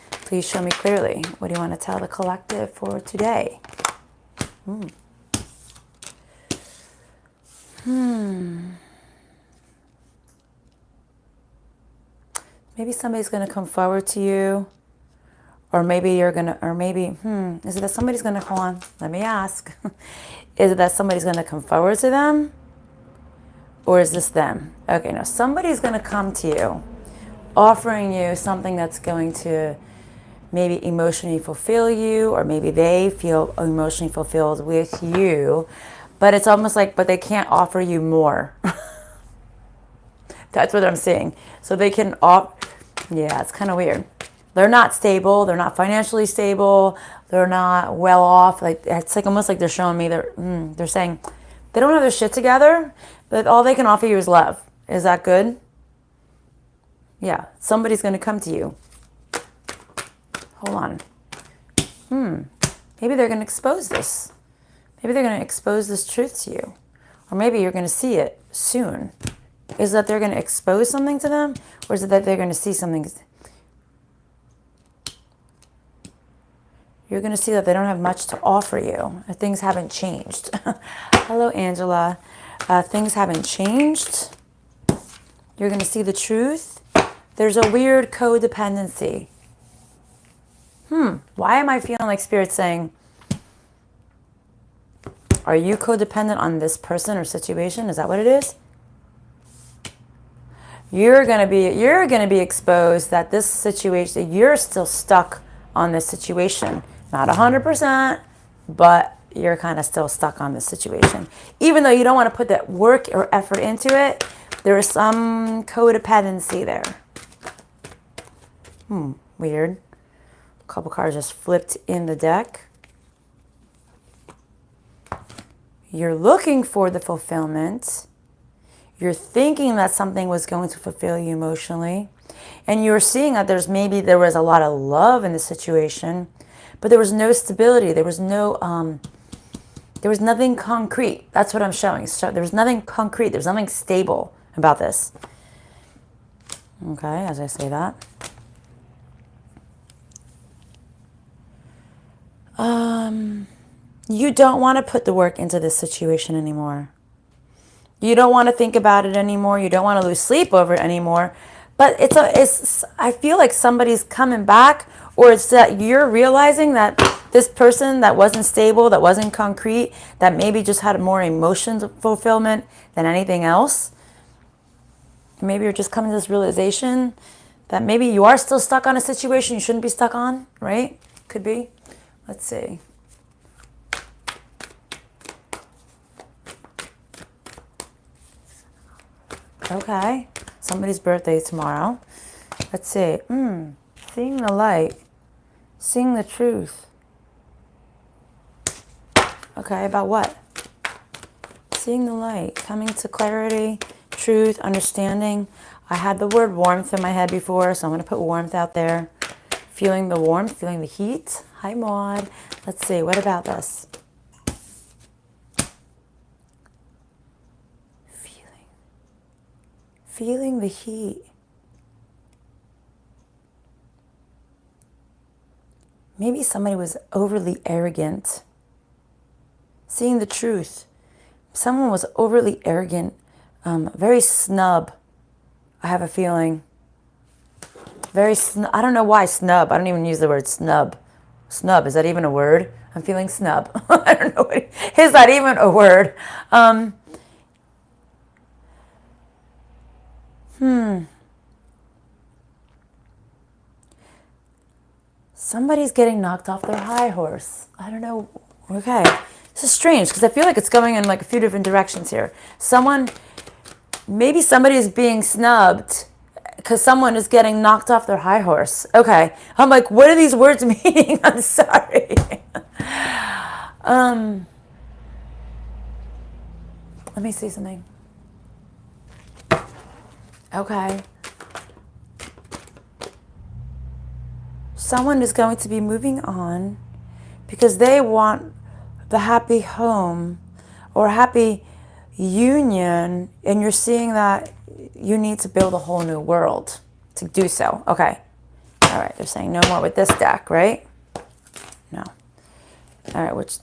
Please show me clearly. What do you want to tell the collective for today? Maybe somebody's going to come forward to you. Or maybe you're going to, or maybe, is it that somebody's going to, hold on, let me ask. Is it that somebody's going to come forward to them? Or is this them? Okay, no, somebody's going to come to you, offering you something that's going to maybe emotionally fulfill you, or maybe they feel emotionally fulfilled with you, but it's almost like, but they can't offer you more. That's what I'm seeing. So they can yeah, it's kind of weird. They're not stable. They're not financially stable. They're not well off. Like, it's like almost like they're showing me they're saying they don't have their shit together, but all they can offer you is love. Is that good? Yeah, somebody's going to come to you. Hold on. Maybe they're going to expose this. Maybe they're going to expose this truth to you. Or maybe you're going to see it soon. Is that they're going to expose something to them? Or is it that they're going to see something? You're going to see that they don't have much to offer you. Things haven't changed. Hello, Angela. Things haven't changed. You're going to see the truth. There's a weird codependency. Why am I feeling like Spirit's saying, are you codependent on this person or situation? Is that what it is? You're going to be exposed that this situation, you're still stuck on this situation. Not 100%, but you're kind of still stuck on this situation. Even though you don't want to put that work or effort into it, there is some codependency there. Weird. A couple cards just flipped in the deck. You're looking for the fulfillment. You're thinking that something was going to fulfill you emotionally. And you're seeing that there was a lot of love in the situation, but there was no stability. There was nothing concrete. That's what I'm showing. So there was nothing concrete. There's nothing stable about this. Okay, as I say that. You don't want to put the work into this situation anymore. You don't want to think about it anymore. You don't want to lose sleep over it anymore. But I feel like somebody's coming back, or it's that you're realizing that this person that wasn't stable, that wasn't concrete, that maybe just had more emotions fulfillment than anything else. Maybe you're just coming to this realization that maybe you are still stuck on a situation you shouldn't be stuck on, right? Could be. Let's see. Okay, somebody's birthday tomorrow. Let's see. Seeing the light, seeing the truth. Okay, about what? Seeing the light, coming to clarity, truth, understanding. I had the word warmth in my head before, so I'm going to put warmth out there. Feeling the warmth, feeling the heat. Hi, Maud. Let's see, what about this? Feeling the heat. Maybe somebody was overly arrogant. Seeing the truth. Someone was overly arrogant, very snub. I have a feeling. I don't know why snub. I don't even use the word snub. Snub, is that even a word? I'm feeling snub. I don't know. Is that even a word? Somebody's getting knocked off their high horse. I don't know. Okay. This is strange because I feel like it's going in like a few different directions here. Maybe somebody is being snubbed because someone is getting knocked off their high horse. Okay. I'm like, what are these words meaning? I'm sorry. Let me see something. Okay. Someone is going to be moving on because they want the happy home or happy union, and you're seeing that you need to build a whole new world to do so. Okay. All right, they're saying no more with this deck, right? No. All right, which...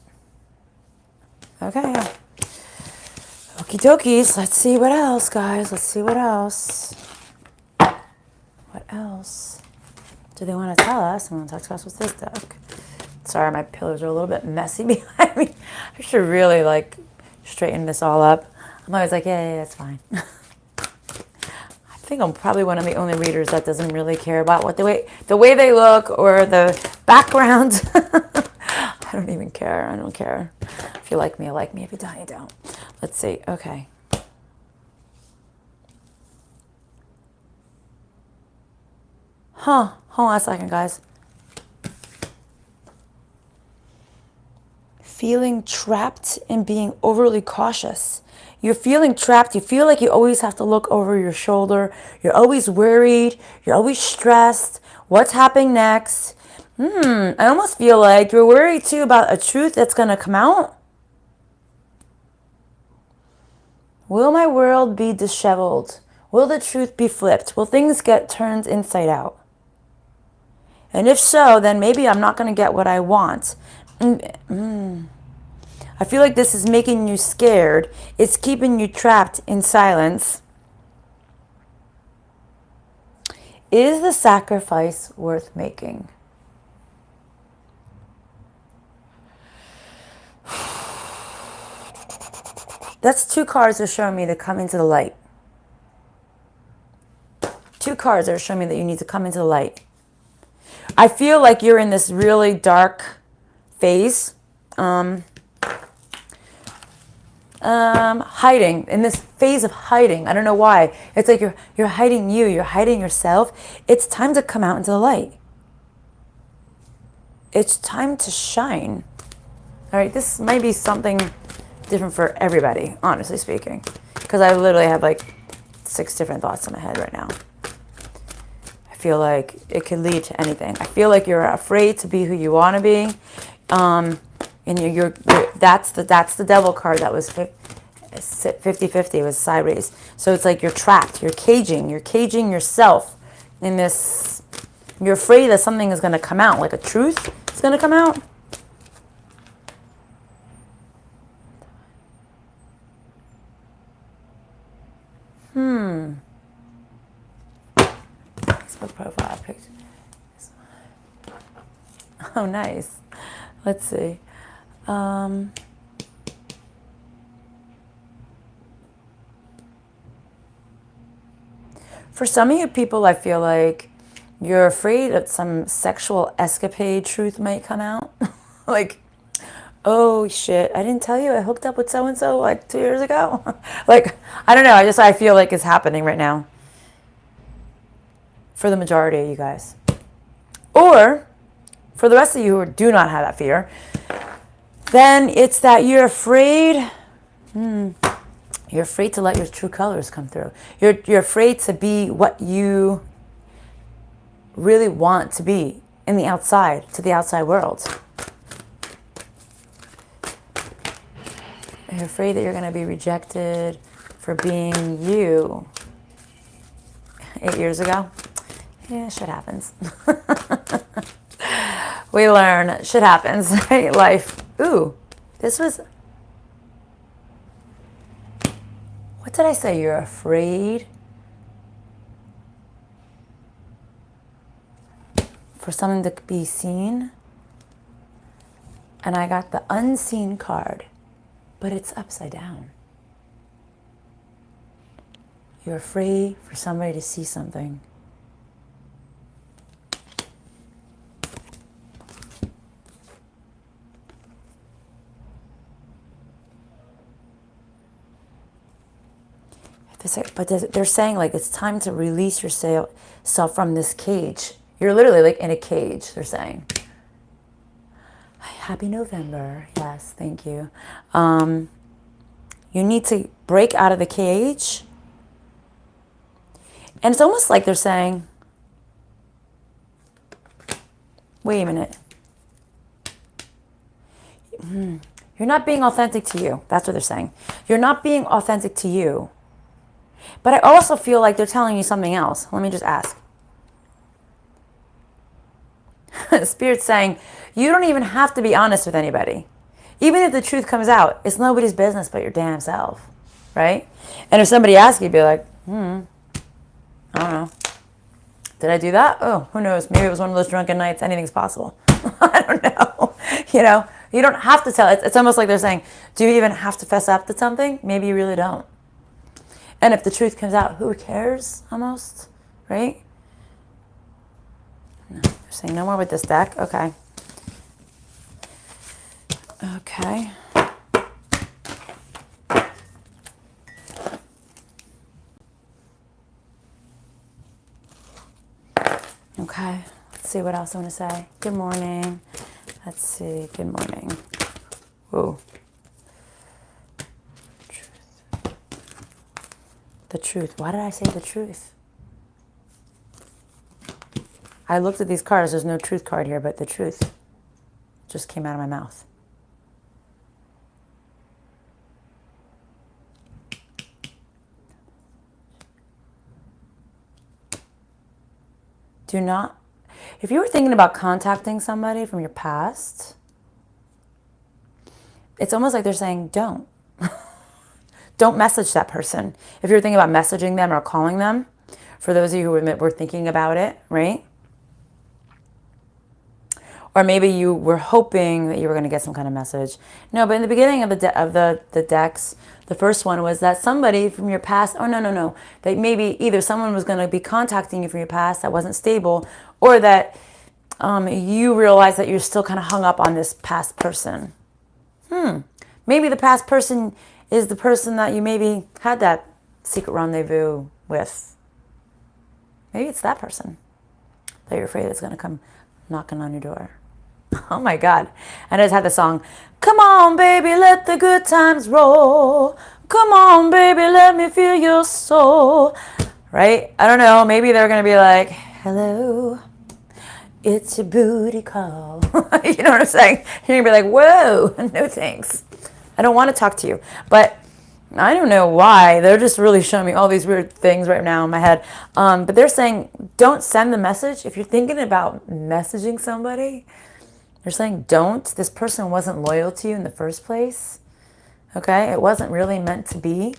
Okay, yeah. Okie dokies. Let's see what else, guys. Let's see what else. What else do they want to tell us? I want to talk to us with this deck. Sorry, my pillows are a little bit messy behind me. I should really, like, straighten this all up. I'm always like, yeah, it's fine. I think I'm probably one of the only readers that doesn't really care about what the way they look or the background. I don't even care. I don't care. If you like me, you like me. If you don't, you don't. Let's see. Okay. Huh. Hold on a second, guys. Feeling trapped and being overly cautious. You're feeling trapped. You feel like you always have to look over your shoulder. You're always worried. You're always stressed. What's happening next? I almost feel like you're worried too about a truth that's going to come out. Will my world be disheveled? Will the truth be flipped? Will things get turned inside out? And if so, then maybe I'm not going to get what I want. I feel like this is making you scared. It's keeping you trapped in silence. Is the sacrifice worth making? That's two cards that are showing me to come into the light. Two cards that are showing me that you need to come into the light. I feel like you're in this really dark phase. Hiding, in this phase of hiding. I don't know why. It's like you're hiding you, you're hiding yourself. It's time to come out into the light. It's time to shine. All right, this might be something different for everybody, honestly speaking, because I literally have like 6 different thoughts in my head right now. I feel like it could lead to anything. I feel like you're afraid to be who you want to be. And that's the devil card that was 50-50. It was sideways. So it's like you're trapped. You're caging yourself in this. You're afraid that something is going to come out, like a truth is going to come out. Facebook profile picture. Oh, nice. Let's see. For some of you people, I feel like you're afraid that some sexual escapade truth might come out. Like, oh shit, I didn't tell you I hooked up with so-and-so like 2 years ago. Like, I don't know. I feel like it's happening right now. For the majority of you guys. Or, for the rest of you who do not have that fear, then it's that you're afraid. You're afraid to let your true colors come through. You're afraid to be what you really want to be in the outside, to the outside world. You're afraid that you're going to be rejected for being you. 8 years ago. Yeah, shit happens. We learn. Shit happens, right? Life. Ooh, this was... What did I say? You're afraid for something to be seen? And I got the unseen card, but it's upside down. You're afraid for somebody to see something. But they're saying like it's time to release yourself from this cage. You're literally like in a cage, they're saying. Happy November. Yes, thank you. You need to break out of the cage. And it's almost like they're saying, wait a minute. You're not being authentic to you. That's what they're saying. You're not being authentic to you. But I also feel like they're telling you something else. Let me just ask. Spirit's saying, you don't even have to be honest with anybody. Even if the truth comes out, it's nobody's business but your damn self, right? And if somebody asks you, be like, I don't know. Did I do that? Oh, who knows? Maybe it was one of those drunken nights. Anything's possible. I don't know. You know, you don't have to tell. It's almost like they're saying, do you even have to fess up to something? Maybe you really don't. And if the truth comes out, who cares almost, right? No, they're saying no more with this deck. Okay. Okay. Okay. Let's see what else I want to say. Good morning. Let's see. Good morning. Whoa. The truth. Why did I say the truth? I looked at these cards. There's no truth card here, but the truth just came out of my mouth. Do not, if you were thinking about contacting somebody from your past, it's almost like they're saying, don't. Don't message that person. If you're thinking about messaging them or calling them, for those of you who were thinking about it, right? Or maybe you were hoping that you were going to get some kind of message. No, but in the beginning of the decks, the first one was that somebody from your past, oh, no. That maybe either someone was going to be contacting you from your past that wasn't stable, or that you realize that you're still kind of hung up on this past person. Maybe the past person is the person that you maybe had that secret rendezvous with. Maybe it's that person that you're afraid is going to come knocking on your door. Oh my God. And I just had the song, come on, baby, let the good times roll. Come on, baby, let me feel your soul. Right? I don't know. Maybe they're going to be like, hello, it's your booty call. You know what I'm saying? You're going to be like, whoa, no thanks. I don't want to talk to you. But I don't know why. They're just really showing me all these weird things right now in my head. But they're saying, don't send the message. If you're thinking about messaging somebody, they're saying, don't. This person wasn't loyal to you in the first place. Okay? It wasn't really meant to be.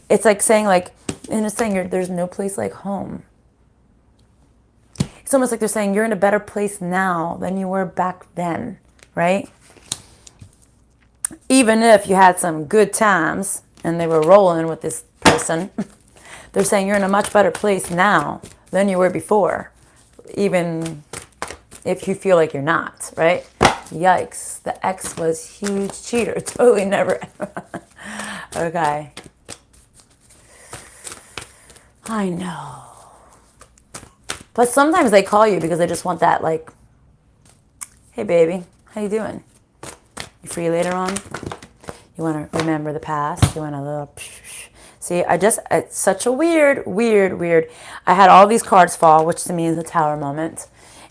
It's like saying, like, and it's saying there's no place like home. It's almost like they're saying you're in a better place now than you were back then, right? Even if you had some good times and they were rolling with this person, they're saying you're in a much better place now than you were before, even if you feel like you're not, right? Yikes, the ex was huge cheater. Totally never. Okay. I know. But sometimes they call you because they just want that, like, hey, baby, how you doing? You free later on? You want to remember the past? You want a little... See, it's such a weird. I had all these cards fall, which to me is the tower moment.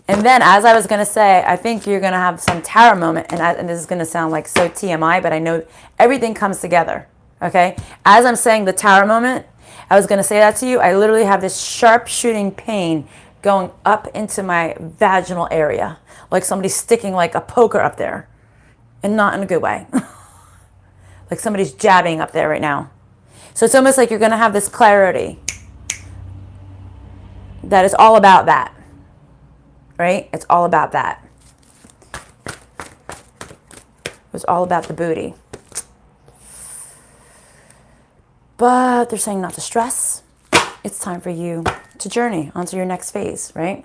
And then, as I was going to say, I think you're going to have some tower moment, and this is going to sound like so TMI, but I know everything comes together, okay? As I'm saying the tower moment, I was going to say that to you. I literally have this sharp shooting pain going up into my vaginal area, like somebody's sticking like a poker up there, and not in a good way. Like somebody's jabbing up there right now. So it's almost like you're going to have this clarity that is all about that, right? It's all about that. It's all about the booty. But they're saying not to stress. It's time for you to journey onto your next phase, right?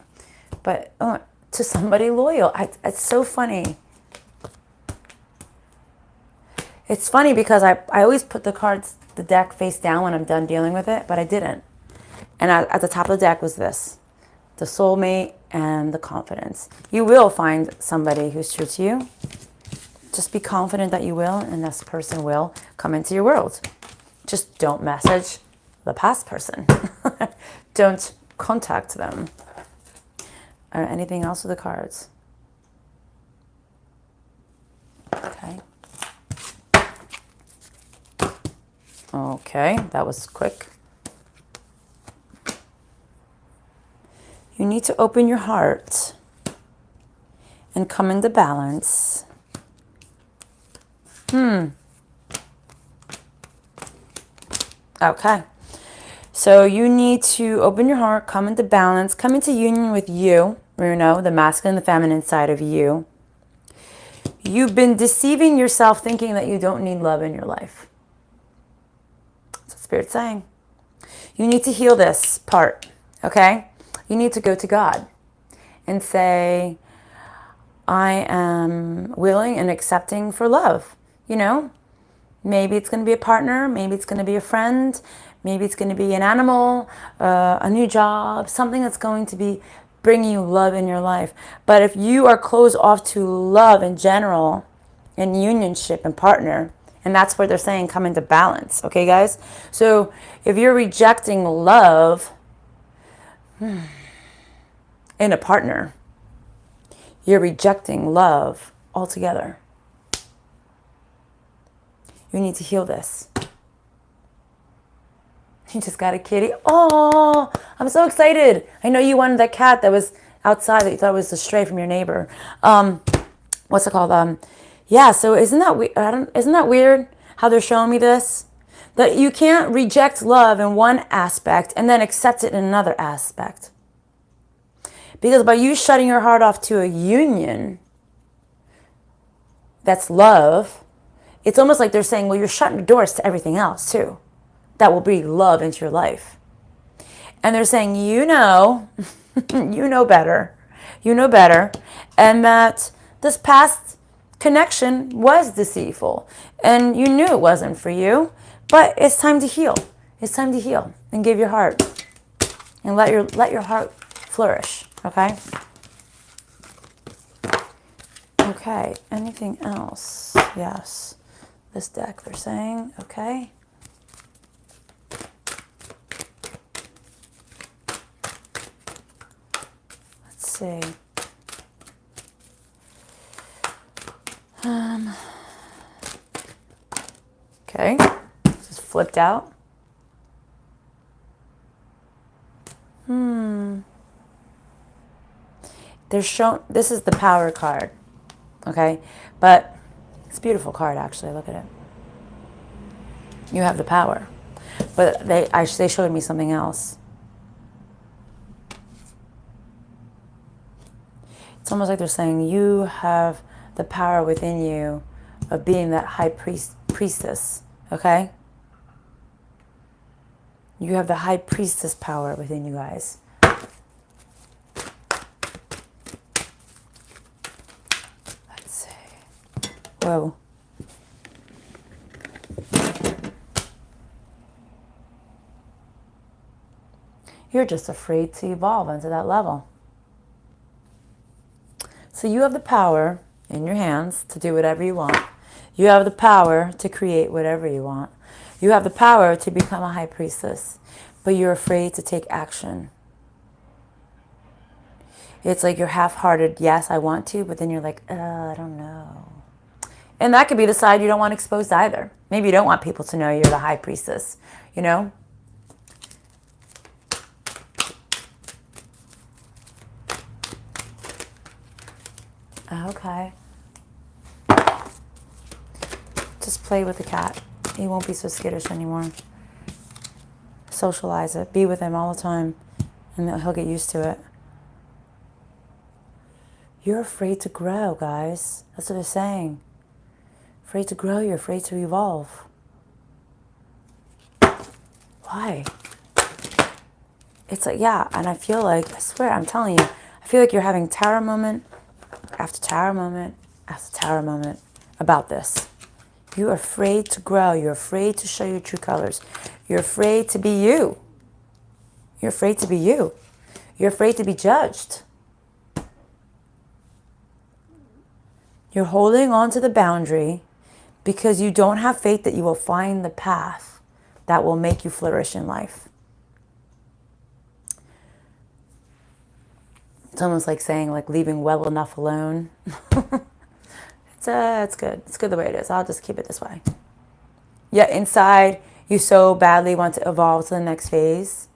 But to somebody loyal. It's so funny. It's funny because I always put the deck face down when I'm done dealing with it, but I didn't. And at the top of the deck was this, the soulmate and the confidence. You will find somebody who's true to you. Just be confident that you will, and this person will come into your world. Just don't message the past person. Don't contact them. Or anything else with the cards. Okay. Okay, that was quick. You need to open your heart and come into balance. Okay. So you need to open your heart, come into balance, come into union with you, the masculine and the feminine side of you. You've been deceiving yourself thinking that you don't need love in your life. That's what Spirit's saying. You need to heal this part, okay? You need to go to God and say, I am willing and accepting for love, Maybe it's going to be a partner, maybe it's going to be a friend, maybe it's going to be an animal, a new job, something that's going to be bringing you love in your life. But if you are closed off to love in general, and unionship and partner, and that's where they're saying come into balance, okay, guys? So if you're rejecting love in a partner, you're rejecting love altogether. You need to heal this. You just got a kitty. Oh, I'm so excited. I know you wanted that cat that was outside that you thought was a stray from your neighbor. What's it called? Yeah, so isn't that weird how they're showing me this? That you can't reject love in one aspect and then accept it in another aspect. Because by you shutting your heart off to a union that's love, it's almost like they're saying, well, you're shutting the doors to everything else too. That will bring love into your life. And they're saying, you know better. You know better. And that this past connection was deceitful. And you knew it wasn't for you. But it's time to heal. It's time to heal. And give your heart. And let your heart flourish. Okay? Okay. Anything else? Yes. This deck, they're saying, okay. Let's see. Okay, just flipped out. They're shown, this is the power card, okay? But it's a beautiful card, actually. Look at it. You have the power. But they showed me something else. It's almost like they're saying you have the power within you of being that high priestess, okay? You have the high priestess power within you guys. Let's see. Whoa. You're just afraid to evolve into that level. So you have the power in your hands to do whatever you want. You have the power to create whatever you want. You have the power to become a high priestess, but you're afraid to take action. It's like you're half-hearted, yes, I want to, but then you're like, I don't know. And that could be the side you don't want exposed either. Maybe you don't want people to know you're the high priestess, Okay. Just play with the cat. He won't be so skittish anymore. Socialize it. Be with him all the time. And he'll get used to it. You're afraid to grow, guys. That's what they're saying. Afraid to grow. You're afraid to evolve. Why? It's like, yeah. And I feel like, I swear, I'm telling you, I feel like you're having tower moment after tower moment after tower moment about this. You're afraid to grow. You're afraid to show your true colors. You're afraid to be you. You're afraid to be you. You're afraid to be judged. You're holding on to the boundary because you don't have faith that you will find the path that will make you flourish in life. It's almost like saying, like, leaving well enough alone. It's good. It's good the way it is. I'll just keep it this way. Yet inside, you so badly want to evolve to the next phase.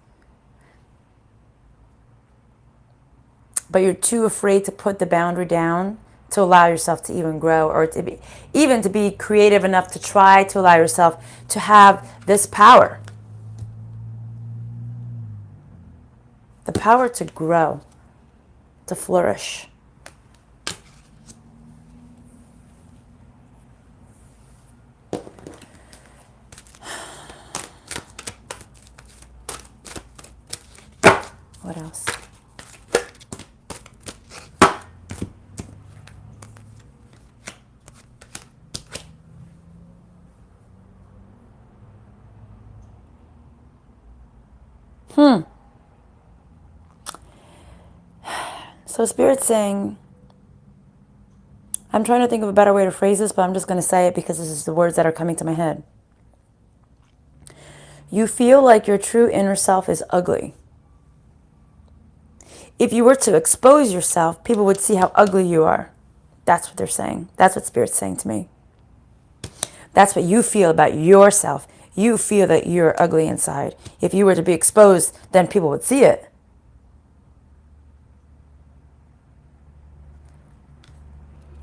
But you're too afraid to put the boundary down to allow yourself to even grow, or to be, even to be creative enough to try to allow yourself to have this power. The power to grow, to flourish. What else? So Spirit's saying, I'm trying to think of a better way to phrase this, but I'm just going to say it because this is the words that are coming to my head. You feel like your true inner self is ugly. If you were to expose yourself, people would see how ugly you are. That's what they're saying. That's what Spirit's saying to me. That's what you feel about yourself. You feel that you're ugly inside. If you were to be exposed, then people would see it.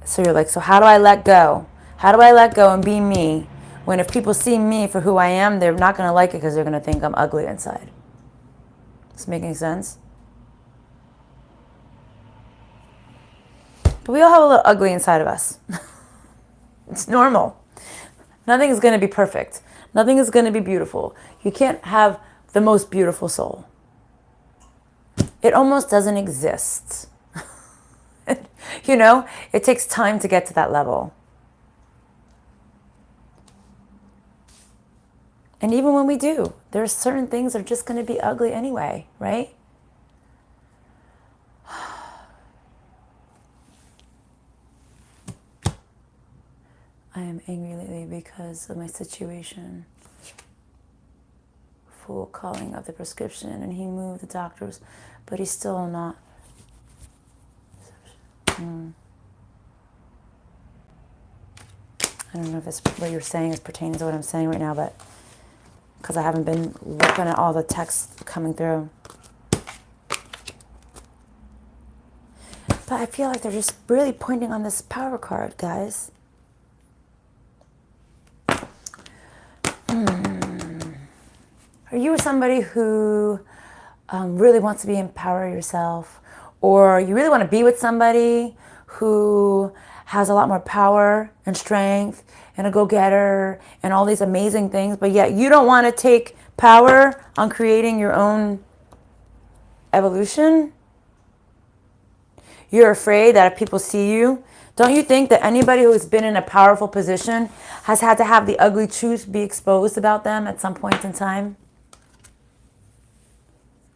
So you're like, so how do I let go? How do I let go and be me when if people see me for who I am, they're not going to like it because they're going to think I'm ugly inside? Is this making sense? But we all have a little ugly inside of us. It's normal. Nothing is going to be perfect. Nothing is going to be beautiful. You can't have the most beautiful soul. It almost doesn't exist. You know, it takes time to get to that level. And even when we do, there are certain things that are just going to be ugly anyway, right? I am angry lately because of my situation. Full calling of the prescription, and he moved the doctors, but he's still not. I don't know if it's what you're saying is pertaining to what I'm saying right now, but because I haven't been looking at all the texts coming through. But I feel like they're just really pointing on this power card, guys. Are you somebody who really wants to be empower yourself? Or you really want to be with somebody who has a lot more power and strength and a go-getter and all these amazing things, but yet you don't want to take power on creating your own evolution? You're afraid that if people see you, don't you think that anybody who's been in a powerful position has had to have the ugly truth be exposed about them at some point in time?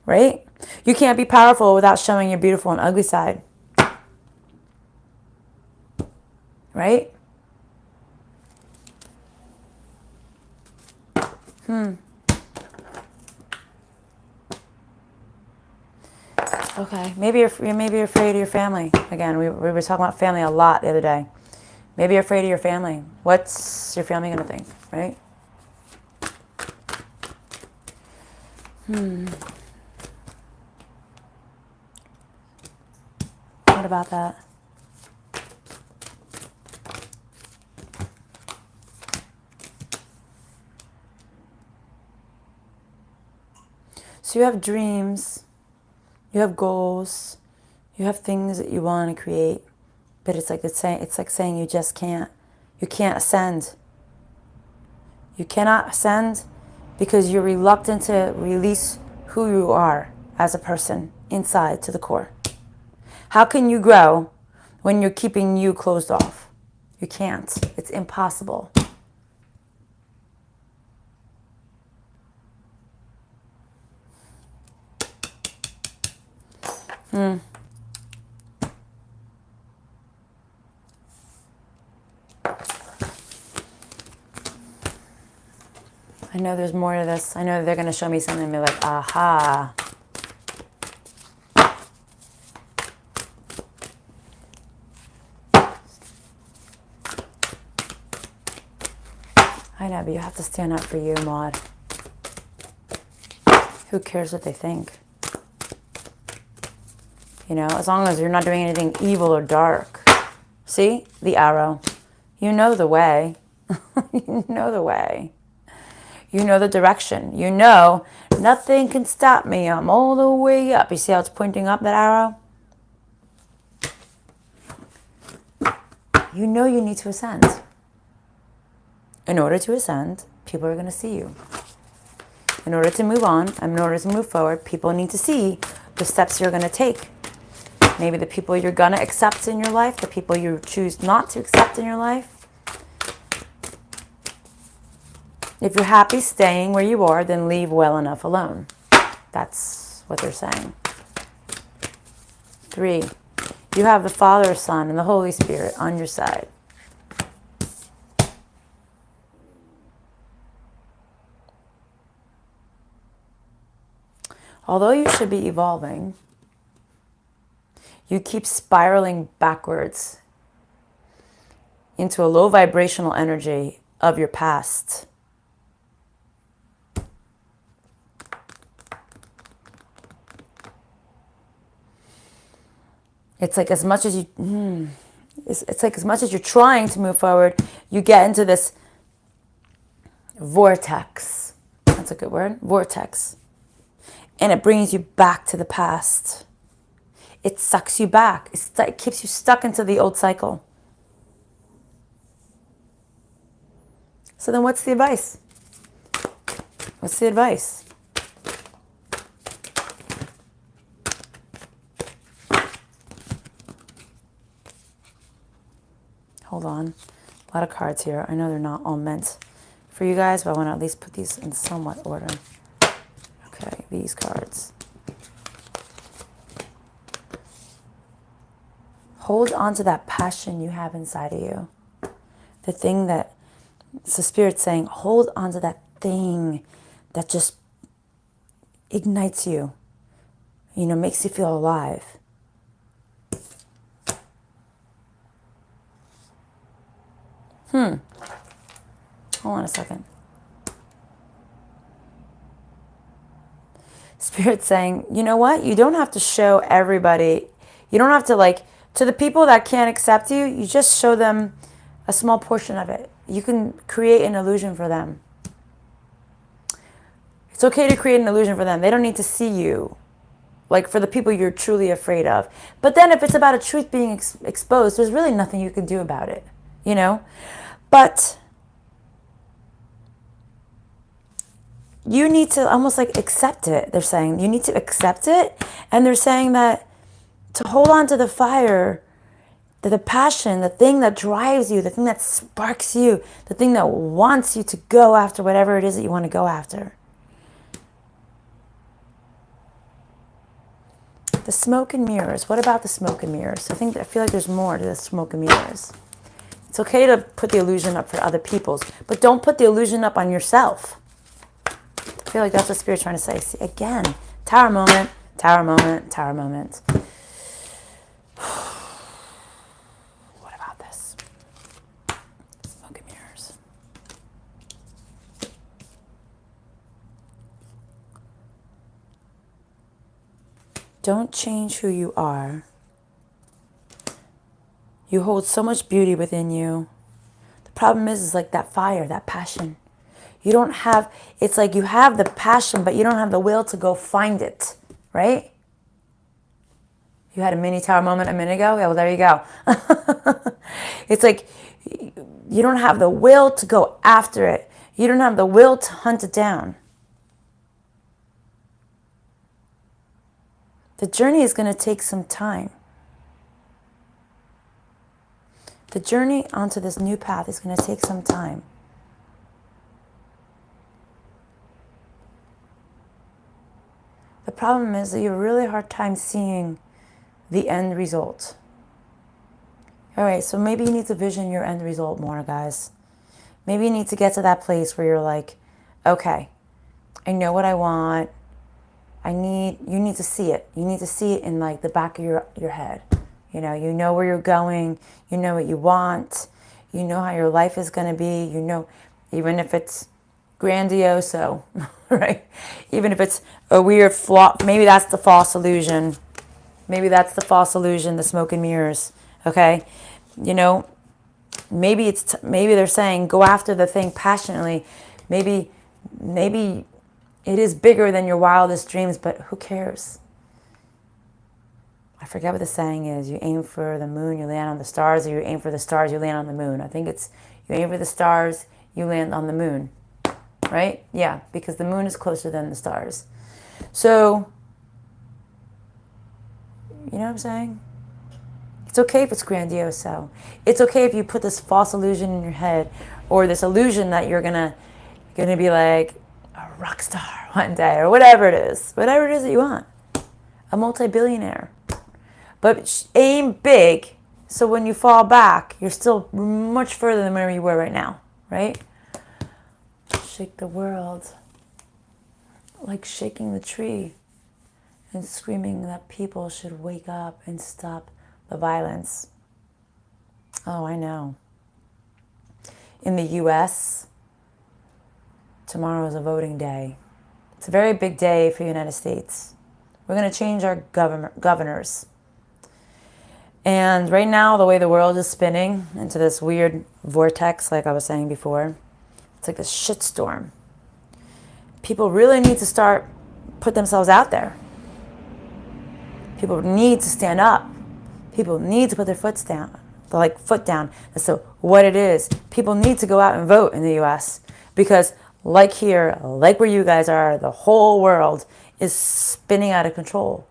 Right? You can't be powerful without showing your beautiful and ugly side. Right? Okay. Maybe you're afraid of your family. Again, we were talking about family a lot the other day. Maybe you're afraid of your family. What's your family going to think? Right? What about that? So you have dreams, you have goals, you have things that you want to create, but it's like saying you just can't. You can't ascend. You cannot ascend because you're reluctant to release who you are as a person inside to the core. How can you grow when you're keeping you closed off? You can't. It's impossible. I know there's more to this. I know they're going to show me something and be like, aha. I know, but you have to stand up for you, Maud. Who cares what they think? You know, as long as you're not doing anything evil or dark. See? The arrow. You know the way. You know the way. You know the direction. You know nothing can stop me. I'm all the way up. You see how it's pointing up, that arrow? You know you need to ascend. In order to ascend, people are going to see you. In order to move on, and in order to move forward, people need to see the steps you're going to take. Maybe the people you're going to accept in your life, the people you choose not to accept in your life. If you're happy staying where you are, then leave well enough alone. That's what they're saying. 3, you have the Father, Son, and the Holy Spirit on your side. Although you should be evolving, you keep spiraling backwards into a low vibrational energy of your past. It's like as much as you, it's like as much as you're trying to move forward, you get into this vortex. That's a good word, vortex. And it brings you back to the past. It sucks you back. It keeps you stuck into the old cycle. So then what's the advice? What's the advice? Hold on. A lot of cards here. I know they're not all meant for you guys, but I want to at least put these in somewhat order. Okay, these cards. Hold on to that passion you have inside of you. The thing that, it's the Spirit saying, hold on to that thing that just ignites you. You know, makes you feel alive. Hold on a second. Spirit's saying, you know what? You don't have to show everybody. You don't have to, like, to the people that can't accept you, you just show them a small portion of it. You can create an illusion for them. It's okay to create an illusion for them. They don't need to see you. Like for the people you're truly afraid of. But then if it's about a truth being exposed, there's really nothing you can do about it, you know? But you need to almost like accept it, they're saying. You need to accept it. And they're saying that to hold on to the fire, the passion, the thing that drives you, the thing that sparks you, the thing that wants you to go after whatever it is that you want to go after. The smoke and mirrors. What about the smoke and mirrors? I feel like there's more to the smoke and mirrors. It's okay to put the illusion up for other people's, but don't put the illusion up on yourself. I feel like that's what Spirit's trying to say. See, again, tower moment, tower moment, tower moment. What about this? Smoke and mirrors. Don't change who you are. You hold so much beauty within you. The problem is like that fire, that passion. You don't have, it's like you have the passion, but you don't have the will to go find it, right? You had a mini tower moment a minute ago? Yeah, well, there you go. It's like you don't have the will to go after it. You don't have the will to hunt it down. The journey is going to take some time. The journey onto this new path is going to take some time. The problem is that you have a really hard time seeing the end result. All right, so maybe you need to vision your end result more, guys. Maybe you need to get to that place where you're like, okay, I know what I want. You need to see it. You need to see it in like the back of your head. You know where you're going. You know what you want. You know how your life is going to be. You know, even if it's grandiose, right? Even if it's a weird flop, maybe that's the false illusion. Maybe that's the false illusion, the smoke and mirrors, okay? You know, maybe maybe they're saying go after the thing passionately. Maybe it is bigger than your wildest dreams, but who cares? I forget what the saying is. You aim for the moon, you land on the stars, or you aim for the stars, you land on the moon. I think it's you aim for the stars, you land on the moon. Right? Yeah, because the moon is closer than the stars. So, you know what I'm saying? It's okay if it's grandiose. So it's okay if you put this false illusion in your head, or this illusion that you're gonna be like a rock star one day, or whatever it is that you want, a multi-billionaire. But aim big, so when you fall back, you're still much further than where you were right now, right? Shake the world like shaking the tree and screaming that people should wake up and stop the violence. Oh, I know. In the U.S., tomorrow is a voting day. It's a very big day for the United States. We're going to change our governors. And right now, the way the world is spinning into this weird vortex, like I was saying before, it's like this shitstorm. People really need to put themselves out there. People need to stand up. People need to put their foot down. That's what it is. People need to go out and vote in the U.S. because like here, like where you guys are, the whole world is spinning out of control.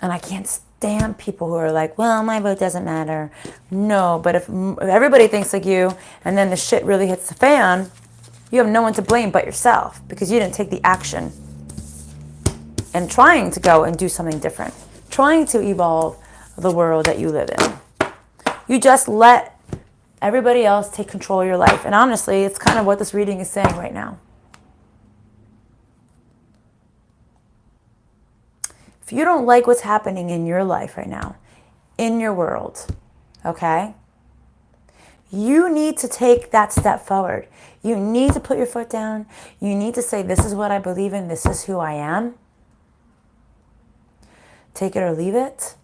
And I can't stand people who are like, well, my vote doesn't matter. No, but if everybody thinks like you and then the shit really hits the fan, you have no one to blame but yourself because you didn't take the action and trying to go and do something different, trying to evolve the world that you live in. You just let everybody else take control of your life. And honestly, it's kind of what this reading is saying right now. If you don't like what's happening in your life right now, in your world, okay, you need to take that step forward. You need to put your foot down. You need to say, this is what I believe in. This is who I am. Take it or leave it,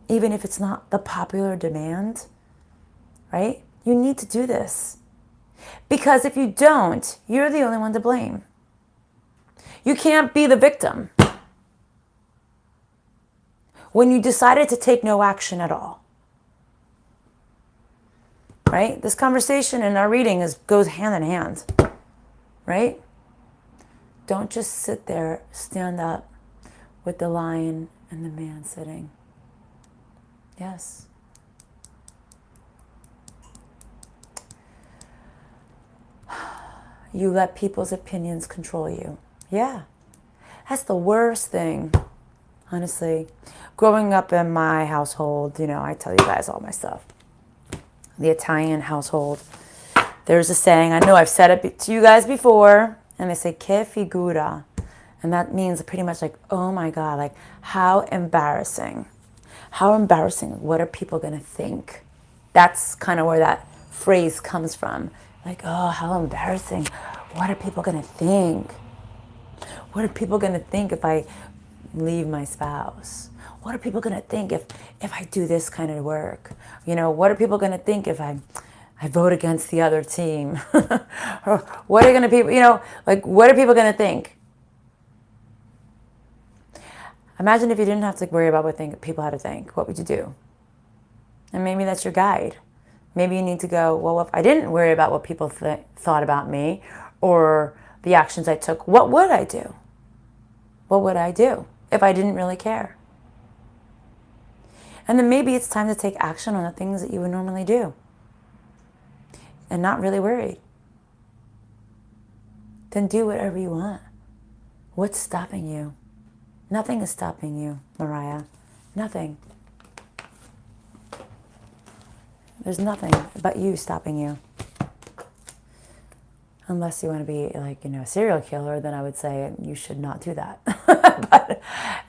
even if it's not the popular demand, right? You need to do this. Because if you don't, you're the only one to blame. You can't be the victim when you decided to take no action at all. Right? This conversation and our reading goes hand in hand. Right? Don't just sit there, stand up with the lion and the man sitting. Yes. You let people's opinions control you. Yeah. That's the worst thing, honestly. Growing up in my household, I tell you guys all my stuff. The Italian household, there's a saying, I know I've said it to you guys before, and they say, che figura. And that means pretty much like, oh my God, like how embarrassing. How embarrassing. What are people going to think? That's kind of where that phrase comes from. Like, oh, how embarrassing. What are people going to think? What are people going to think if I leave my spouse? What are people going to think if I do this kind of work? What are people going to think if I vote against the other team? Or what are what are people going to think? Imagine if you didn't have to worry about what people had to think. What would you do? And maybe that's your guide. Maybe you need to go, well, if I didn't worry about what people thought about me or the actions I took, what would I do? What would I do if I didn't really care? And then maybe it's time to take action on the things that you would normally do and not really worried. Then do whatever you want. What's stopping you? Nothing is stopping you, Mariah. Nothing. There's nothing but you stopping you. Unless you want to be like, a serial killer, then I would say you should not do that. But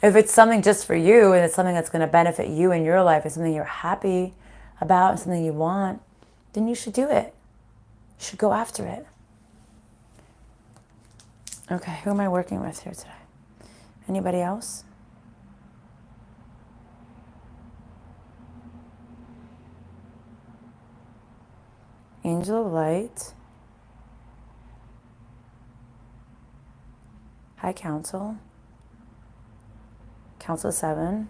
if it's something just for you and it's something that's going to benefit you in your life, it's something you're happy about, something you want, then you should do it. You should go after it. Okay, who am I working with here today? Anybody else? Angel of Light, High Council, Council 7,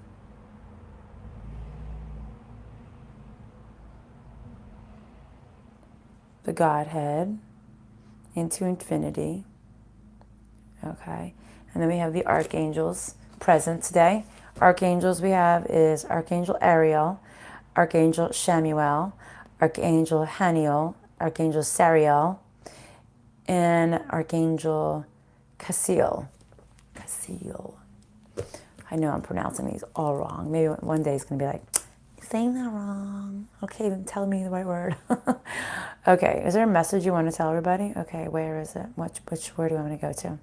the Godhead, into infinity. Okay, and then we have the archangels present today. Archangels we have is Archangel Ariel, Archangel Shamuel, Archangel Haniel, Archangel Sariel, and Archangel Cassiel. Cassiel. I know I'm pronouncing these all wrong. Maybe one day it's going to be like, you're saying that wrong. Okay, then tell me the right word. Okay, is there a message you want to tell everybody? Okay, where is it? Which word do you want me to go to?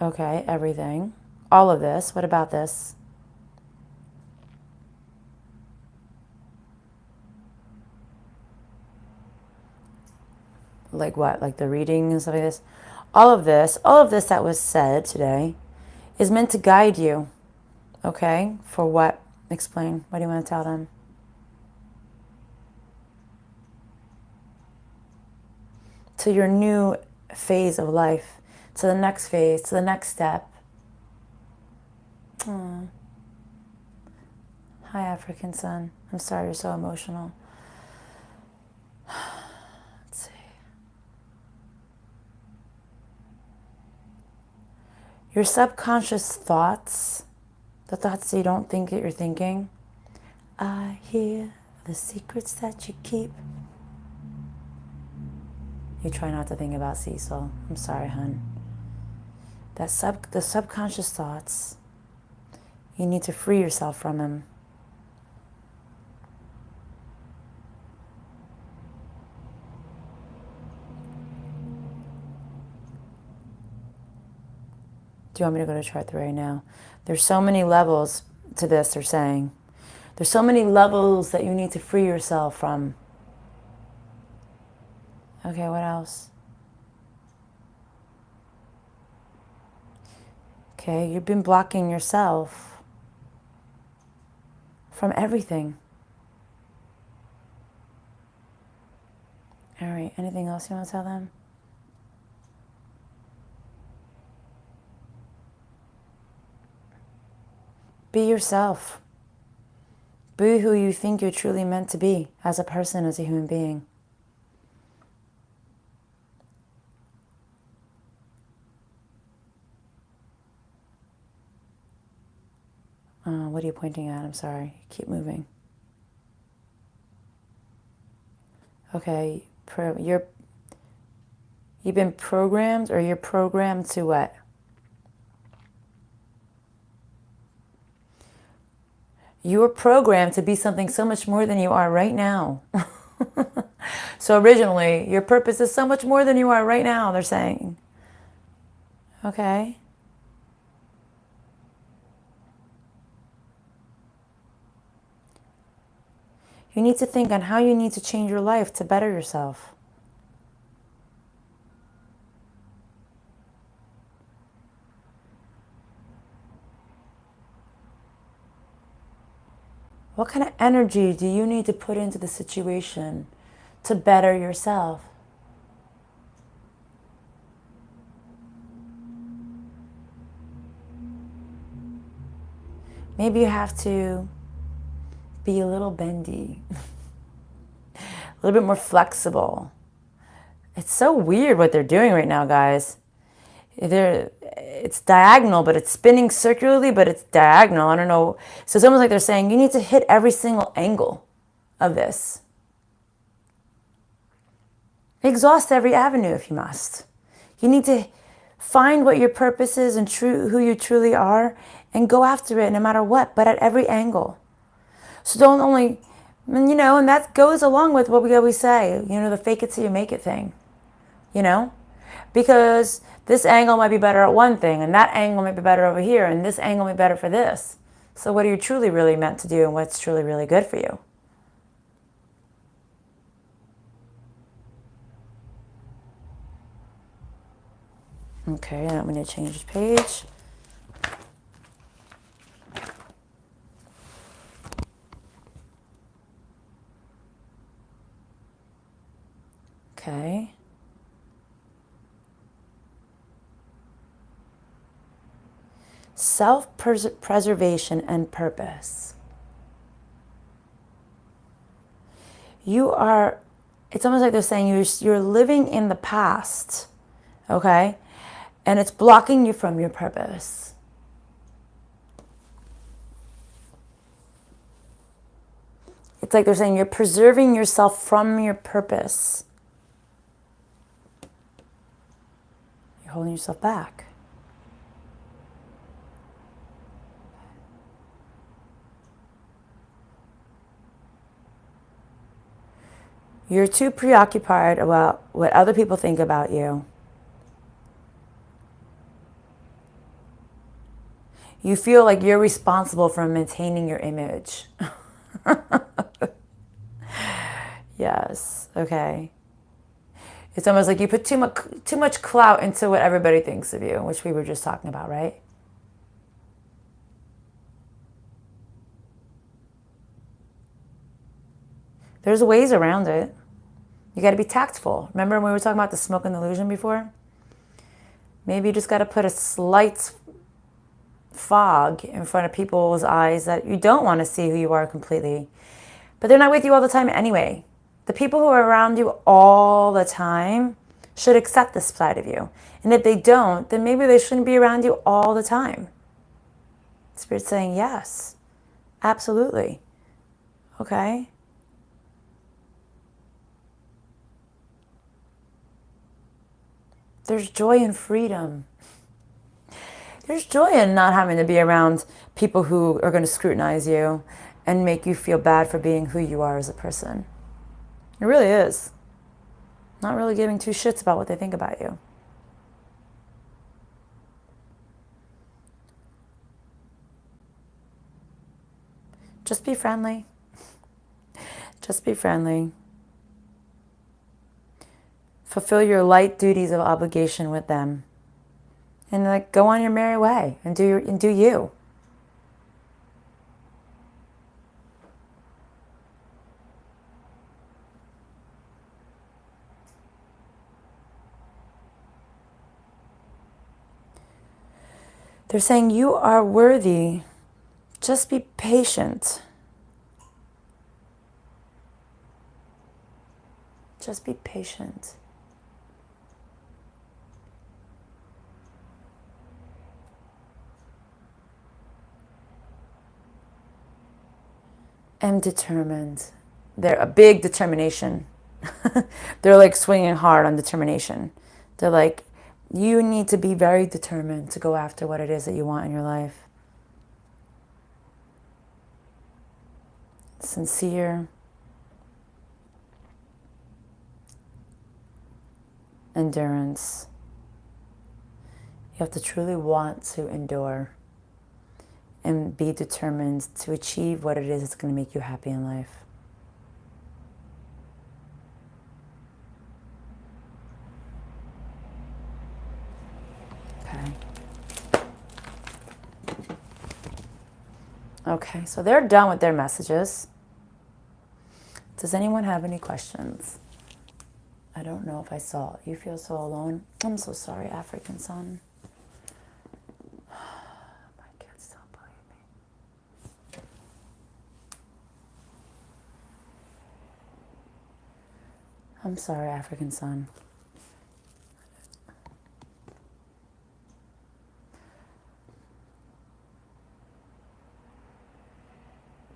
Okay, everything. All of this. What about this? Like what? Like the reading and stuff like this? All of this that was said today is meant to guide you. Okay? For what? Explain. What do you want to tell them? To your new phase of life. To the next phase. To the next step. Hi, African sun. I'm sorry you're so emotional. Let's see. Your subconscious thoughts, the thoughts that you don't think that you're thinking. I hear the secrets that you keep. You try not to think about Cecil. I'm sorry, hun. The subconscious thoughts, you need to free yourself from them. Do you want me to go to chart 3 right now? There's so many levels to this, they're saying. There's so many levels that you need to free yourself from. Okay, what else? Okay, you've been blocking yourself from everything. All right, anything else you want to tell them? Be yourself. Be who you think you're truly meant to be as a person, as a human being. What are you pointing at? I'm sorry. Keep moving. Okay, you've been programmed, or you're programmed to what? You were programmed to be something so much more than you are right now. So originally, your purpose is so much more than you are right now, they're saying. Okay. You need to think on how you need to change your life to better yourself. What kind of energy do you need to put into the situation to better yourself? Maybe you have to be a little bendy, a little bit more flexible. It's so weird what they're doing right now, guys. It's diagonal, but it's spinning circularly, but it's diagonal. I don't know. So it's almost like they're saying you need to hit every single angle of this. Exhaust every avenue if you must. You need to find what your purpose is and who you truly are, and go after it no matter what, but at every angle. So don't only, and that goes along with what we always say, the fake it till you make it thing, because this angle might be better at one thing, and that angle might be better over here, and this angle might be better for this. So what are you truly really meant to do, and what's truly really good for you? Okay, I'm going to change the page. self-preservation and purpose. You are, it's almost like they're saying you're living in the past, okay? And it's blocking you from your purpose. It's like they're saying you're preserving yourself from your purpose. You're holding yourself back. You're too preoccupied about what other people think about you. You feel like you're responsible for maintaining your image. Yes, okay. It's almost like you put too much clout into what everybody thinks of you, which we were just talking about, right? There's ways around it. You got to be tactful. Remember when we were talking about the smoke and illusion before? Maybe you just got to put a slight fog in front of people's eyes that you don't want to see who you are completely. But they're not with you all the time anyway. The people who are around you all the time should accept this side of you. And if they don't, then maybe they shouldn't be around you all the time. Spirit's saying, yes, absolutely. Okay? There's joy in freedom. There's joy in not having to be around people who are going to scrutinize you and make you feel bad for being who you are as a person. It really is. Not really giving two shits about what they think about you. Just be friendly. Just be friendly. Fulfill your light duties of obligation with them. And like go on your merry way and do you. They're saying you are worthy. Just be patient. Just be patient. And determined. They're a big determination. They're like swinging hard on determination. They're like, you need to be very determined to go after what it is that you want in your life. Sincere. Endurance. You have to truly want to endure and be determined to achieve what it is that's going to make you happy in life. Okay, so they're done with their messages. Does anyone have any questions? I don't know if I saw it. You feel so alone. I'm so sorry, African sun. My kids don't believe me. I'm sorry, African sun.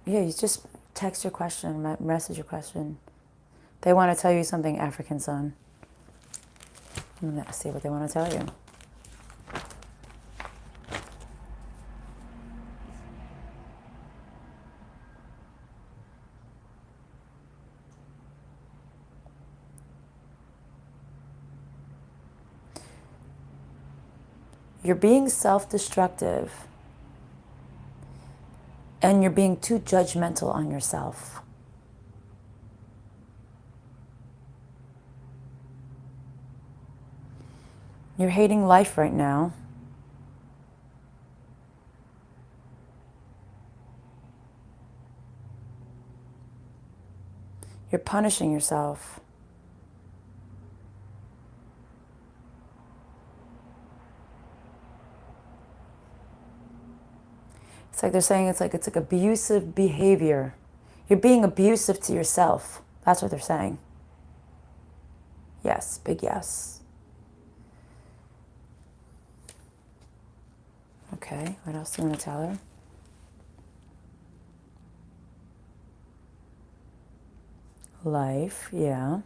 Yeah, you just text your question, message your question. They want to tell you something, African sun. I'm going to see what they want to tell you. You're being self-destructive. And you're being too judgmental on yourself. You're hating life right now. You're punishing yourself. It's like they're saying it's like abusive behavior. You're being abusive to yourself. That's what they're saying. Yes, big yes. Okay, what else do you want to tell her? Life, yeah.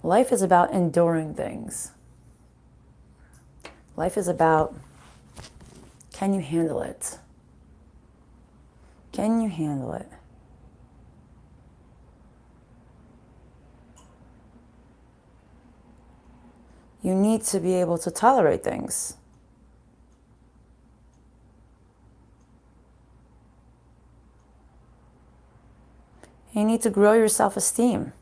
Life is about enduring things. Life is about, can you handle it? Can you handle it? You need to be able to tolerate things. You need to grow your self-esteem.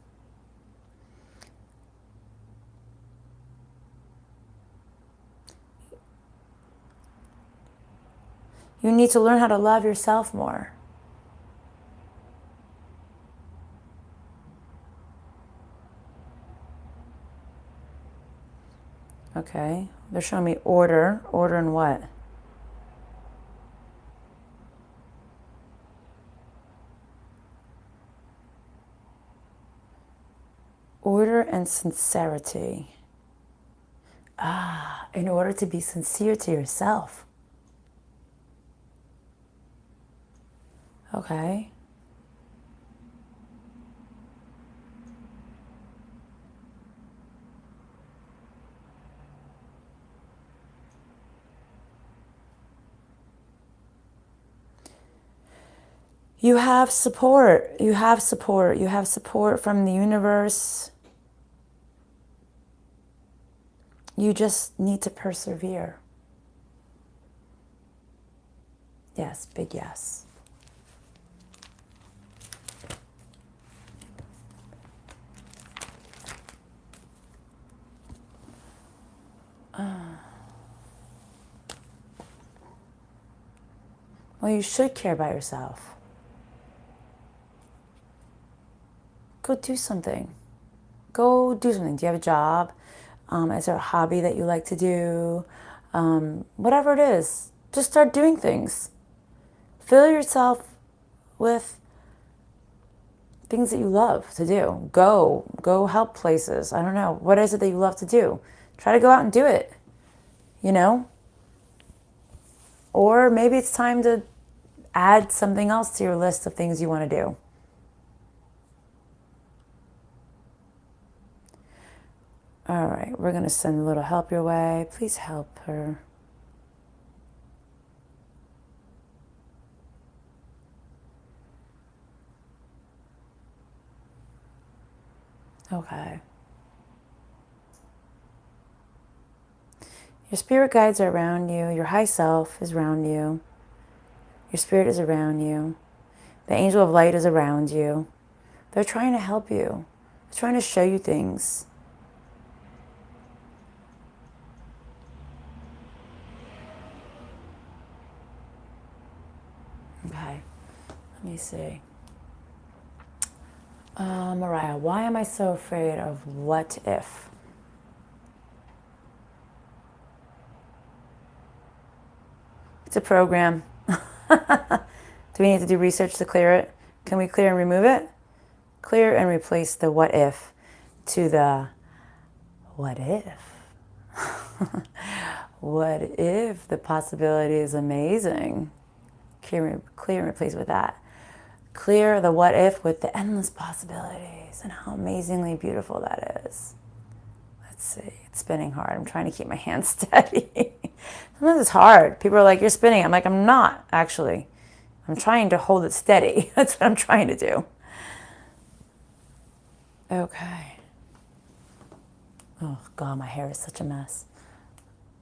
You need to learn how to love yourself more. Okay, they're showing me order. Order in what? Order and sincerity. In order to be sincere to yourself. Okay. You have support. You have support. You have support from the universe. You just need to persevere. Yes, big yes. Well, you should care about yourself. Go do something. Go do something. Do you have a job? Is there a hobby that you like to do? Whatever it is, just start doing things. Fill yourself with things that you love to do. Go help places. I don't know. What is it that you love to do? Try to go out and do it, you know? Or maybe it's time to add something else to your list of things you want to do. All right, we're going to send a little help your way. Please help her. Okay. Your spirit guides are around you. Your high self is around you. Your spirit is around you. The angel of light is around you. They're trying to help you. They're trying to show you things. Okay, let me see. Mariah, why am I so afraid of what if? It's a program. Do we need to do research to clear it? Can we clear and remove it? Clear and replace the what if to the what if? What if the possibility is amazing? Clear and replace with that. Clear the what if with the endless possibilities and how amazingly beautiful that is. Let's see. It's spinning hard. I'm trying to keep my hands steady. Sometimes it's hard. People are like, you're spinning. I'm like, I'm not, actually. I'm trying to hold it steady. That's what I'm trying to do. Okay. Oh, God, my hair is such a mess.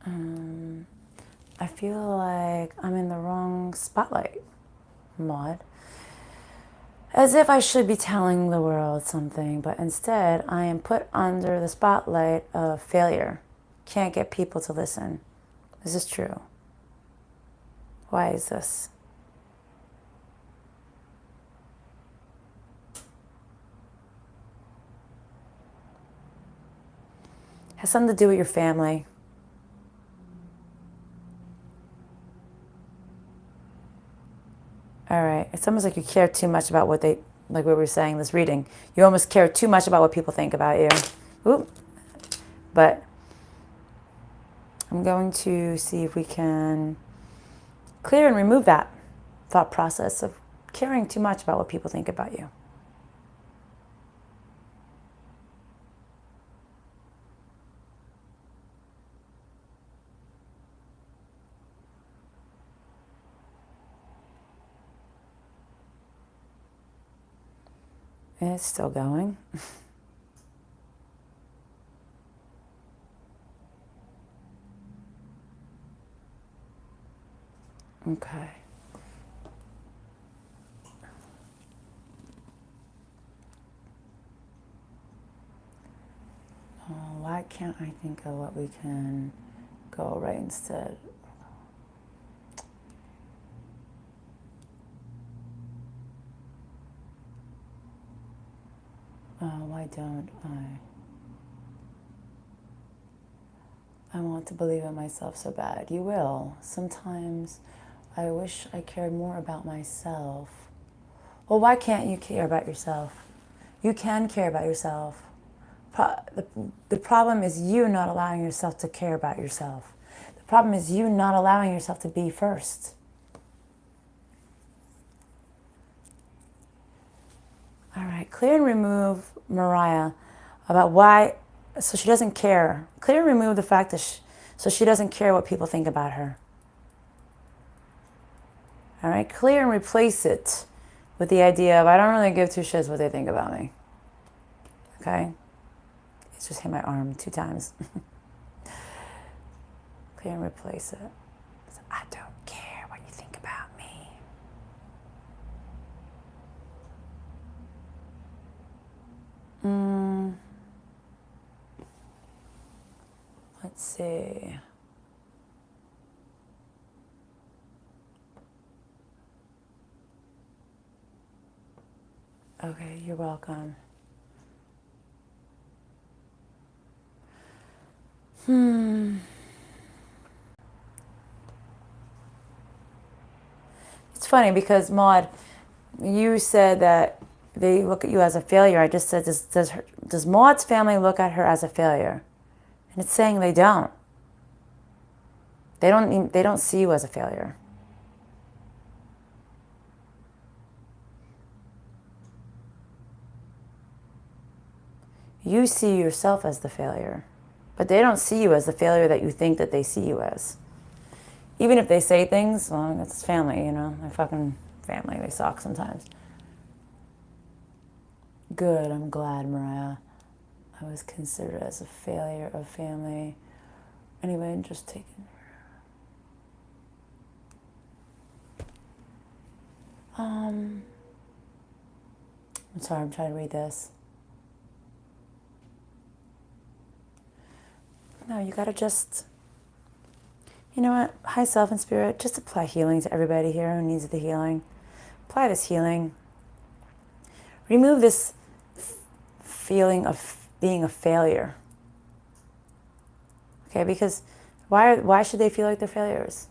I feel like I'm in the wrong spotlight, Maud. As if I should be telling the world something, but instead I am put under the spotlight of failure. Can't get people to listen. Is this true? Why is this? has something to do with your family. All right. It's almost like you care too much about what they, like what we were saying, this reading. You almost care too much about what people think about you. Oop. But I'm going to see if we can clear and remove that thought process of caring too much about what people think about you. And it's still going. Okay. Why can't I think of what we can go right instead? Why don't I want to believe in myself so bad. You will. Sometimes I wish I cared more about myself. Well, why can't you care about yourself? You can care about yourself. The problem is you not allowing yourself to care about yourself. The problem is you not allowing yourself to be first. All right, clear and remove Mariah about why, so she doesn't care. Clear and remove the fact that so she doesn't care what people think about her. All right, clear and replace it with the idea of I don't really give two shits what they think about me. Okay? It's just hit my arm 2 times. Clear and replace it. So I don't care what you think about me. Let's see. Okay, you're welcome. It's funny because Maud, you said that they look at you as a failure. I just said, does Maud's family look at her as a failure? And it's saying they don't. They don't see you as a failure. You see yourself as the failure, but they don't see you as the failure that you think that they see you as. Even if they say things, well, it's family, you know, my fucking family, they suck sometimes. Good, I'm glad, Mariah. I was considered as a failure of family. Anyway, I'm just taking. I'm sorry, I'm trying to read this. No, you gotta just, you know what, high self and spirit, just apply healing to everybody here who needs the healing. Apply this healing. Remove this feeling of being a failure. Okay, because why should they feel like they're failures?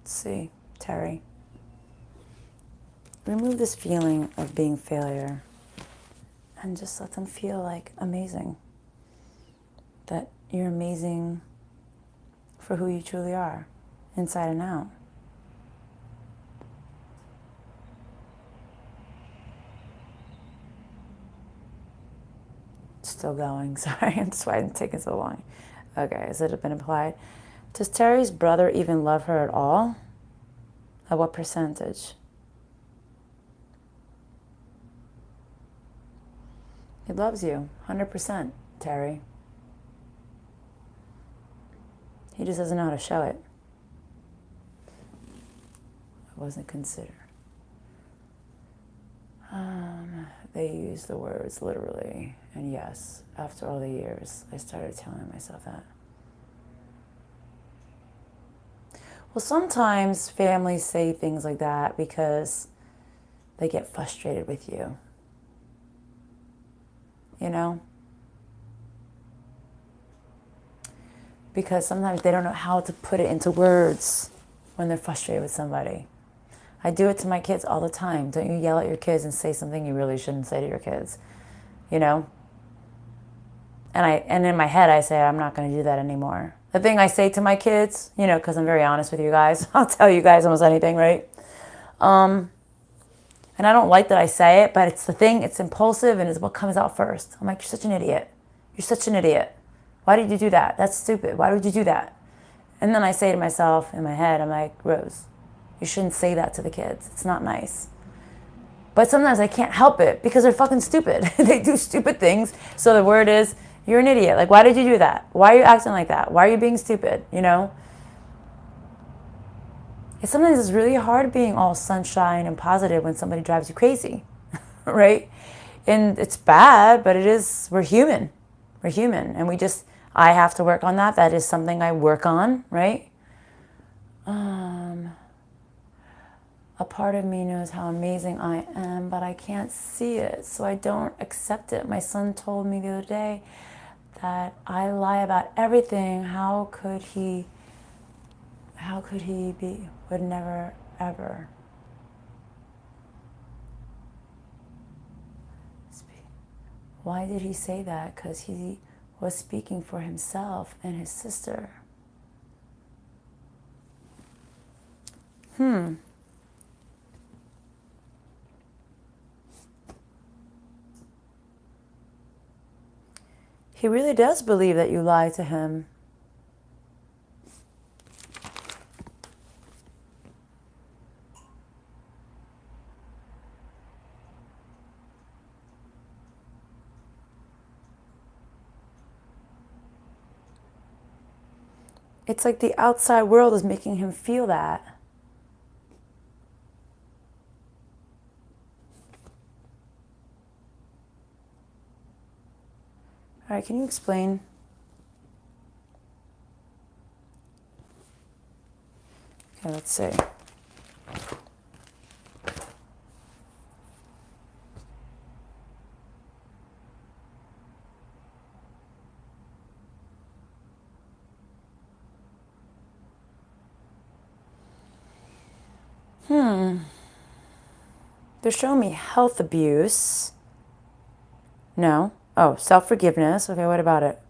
Let's see, Terry. Remove this feeling of being failure and just let them feel like amazing. That you're amazing for who you truly are, inside and out. Still going, sorry, that's why it's taking so long. Okay, has it been applied? Does Terry's brother even love her at all? At what percentage? He loves you, 100%, Terry. He just doesn't know how to show it. It wasn't considered. They use the words literally, and yes, after all the years, I started telling myself that. Well, sometimes families say things like that because they get frustrated with you. You know? Because sometimes they don't know how to put it into words when they're frustrated with somebody. I do it to my kids all the time. Don't you yell at your kids and say something you really shouldn't say to your kids, you know? And in my head I say, I'm not going to do that anymore. The thing I say to my kids, you know, because I'm very honest with you guys, I'll tell you guys almost anything, right? And I don't like that I say it, but it's the thing, it's impulsive and it's what comes out first. I'm like, you're such an idiot. You're such an idiot. Why did you do that? That's stupid. Why would you do that? And then I say to myself in my head, I'm like, Rose, you shouldn't say that to the kids. It's not nice. But sometimes I can't help it because they're fucking stupid. They do stupid things. So the word is, you're an idiot. Like, why did you do that? Why are you acting like that? Why are you being stupid? You know? And sometimes it's really hard being all sunshine and positive when somebody drives you crazy, right? And it's bad, but it is, we're human. We're human. And I have to work on that. That is something I work on, right? A part of me knows how amazing I am, but I can't see it, so I don't accept it. My son told me the other day that I lie about everything. How could he be, would never, ever. Why did he say that? Because he was speaking for himself and his sister. He really does believe that you lie to him. It's like the outside world is making him feel that. All right, can you explain? Okay, let's see. They're showing me health abuse. No. Oh, self-forgiveness. Okay, what about it?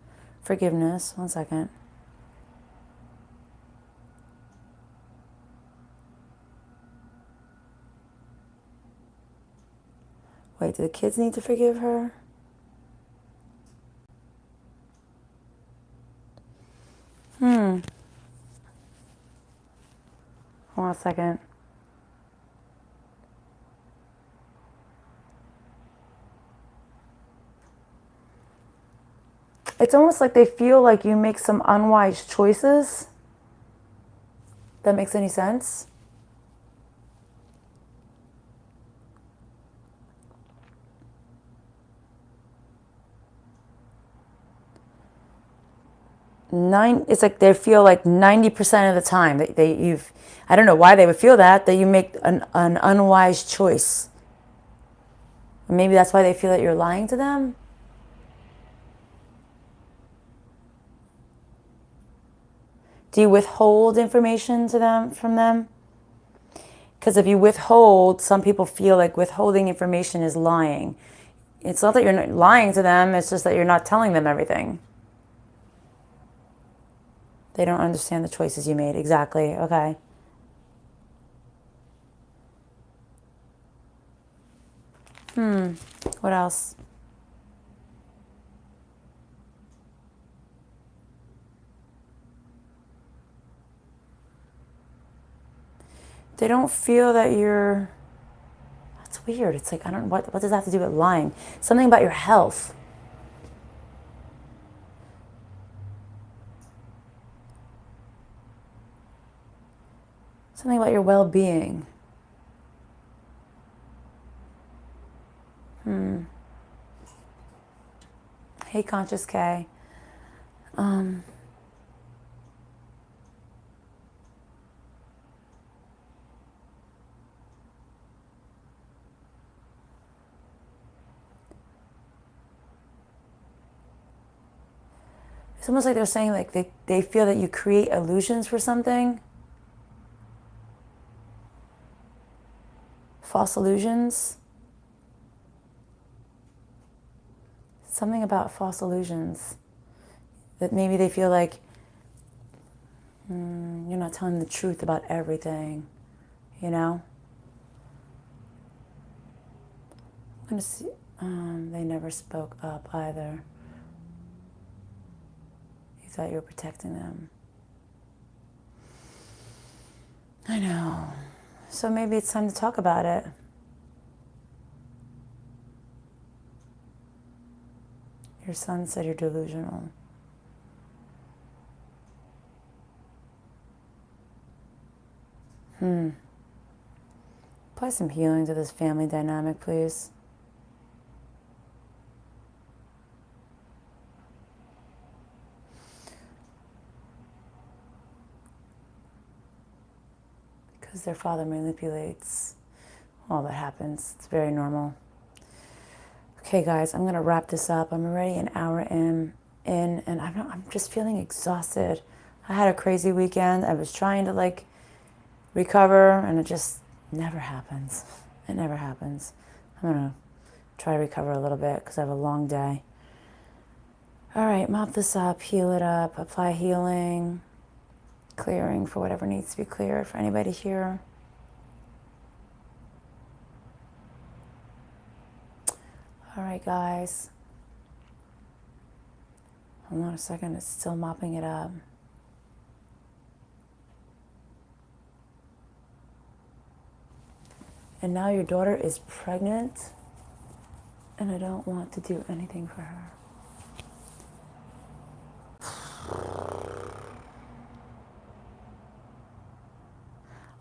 Forgiveness. 1 second. Wait, do the kids need to forgive her? Hold on a second. It's almost like they feel like you make some unwise choices. That makes any sense? It's like they feel like 90% of the time that I don't know why they would feel that you make an unwise choice. Maybe that's why they feel that you're lying to them. Do you withhold information from them? Because if you withhold, some people feel like withholding information is lying. It's not that you're not lying to them, it's just that you're not telling them everything. They don't understand the choices you made. Exactly. Okay. What else? They don't feel that you're... That's weird. It's like, I don't know, what does that have to do with lying? Something about your health. Something about your well-being. Hey, Conscious K. It's almost like they're saying like they feel that you create illusions for something. False illusions. Something about false illusions. That maybe they feel like you're not telling the truth about everything, you know? I'm going to see, they never spoke up either. You thought you were protecting them. I know. So maybe it's time to talk about it. Your son said you're delusional. Apply some healing to this family dynamic, please. Because their father manipulates. Well, that happens. It's very normal. Okay, guys, I'm going to wrap this up. I'm already an hour in and I'm just feeling exhausted. I had a crazy weekend. I was trying to, like, recover, and it just never happens. It never happens. I'm going to try to recover a little bit because I have a long day. All right, mop this up, heal it up, apply healing, clearing for whatever needs to be cleared for anybody here. All right, guys. Hold on a second, it's still mopping it up. And now your daughter is pregnant, and I don't want to do anything for her.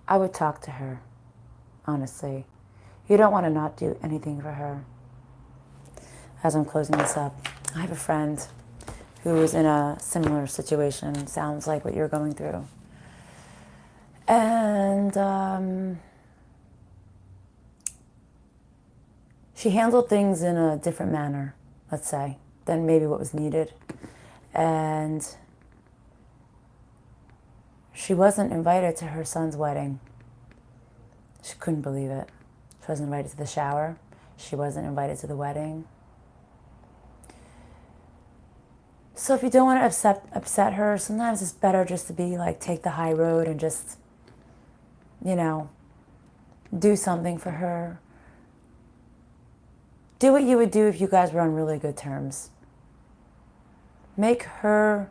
I would talk to her, honestly. You don't want to not do anything for her. As I'm closing this up, I have a friend who is in a similar situation, sounds like what you're going through. And she handled things in a different manner, let's say, than maybe what was needed. And she wasn't invited to her son's wedding. She couldn't believe it. She wasn't invited to the shower. She wasn't invited to the wedding. So if you don't want to upset her, sometimes it's better just to be like, take the high road and just, you know, do something for her. Do what you would do if you guys were on really good terms. Make her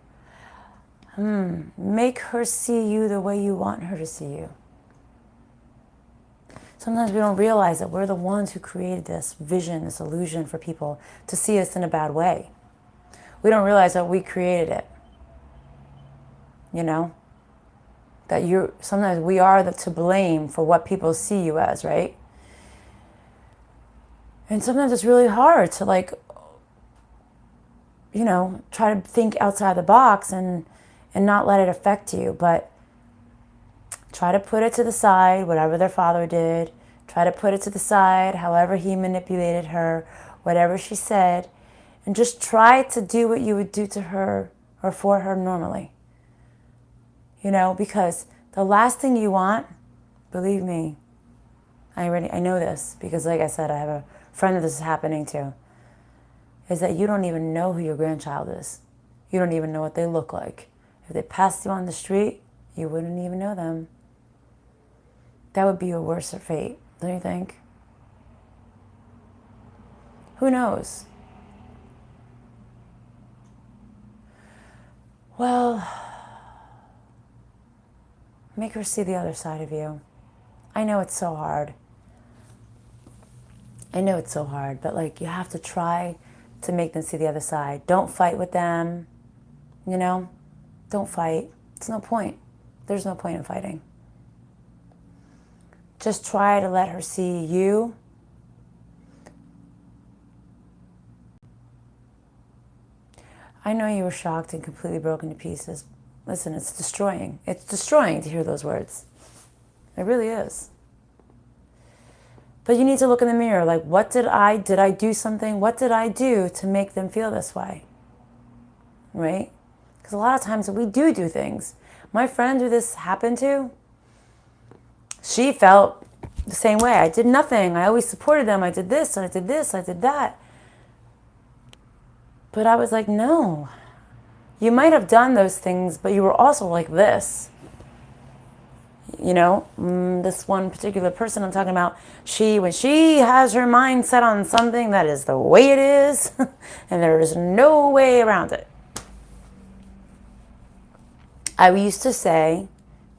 see you the way you want her to see you. Sometimes we don't realize that we're the ones who created this vision, this illusion for people to see us in a bad way. We don't realize that we created it. You know? That sometimes we are to blame for what people see you as, right? And sometimes it's really hard to, like, you know, try to think outside the box and not let it affect you. But try to put it to the side, whatever their father did. Try to put it to the side, however he manipulated her, whatever she said. And just try to do what you would do to her or for her normally. You know, because the last thing you want, believe me, I know this because, like I said, I have a friend that this is happening to, is that you don't even know who your grandchild is. You don't even know what they look like. If they passed you on the street, you wouldn't even know them. That would be a worse fate, don't you think? Who knows? Well, make her see the other side of you. I know it's so hard. But, like, you have to try to make them see the other side. Don't fight with them, you know? Don't fight. It's no point. There's no point in fighting. Just try to let her see you. I know you were shocked and completely broken to pieces. Listen, it's destroying. It's destroying to hear those words. It really is. But you need to look in the mirror. Like, did I do something? What did I do to make them feel this way? Right? Because a lot of times we do things. My friend who this happened to, she felt the same way. I did nothing. I always supported them. I did this, I did this, I did that. But I was like, no. You might have done those things, but you were also like this. You know, this one particular person I'm talking about, when she has her mind set on something, that is the way it is, and there is no way around it. I used to say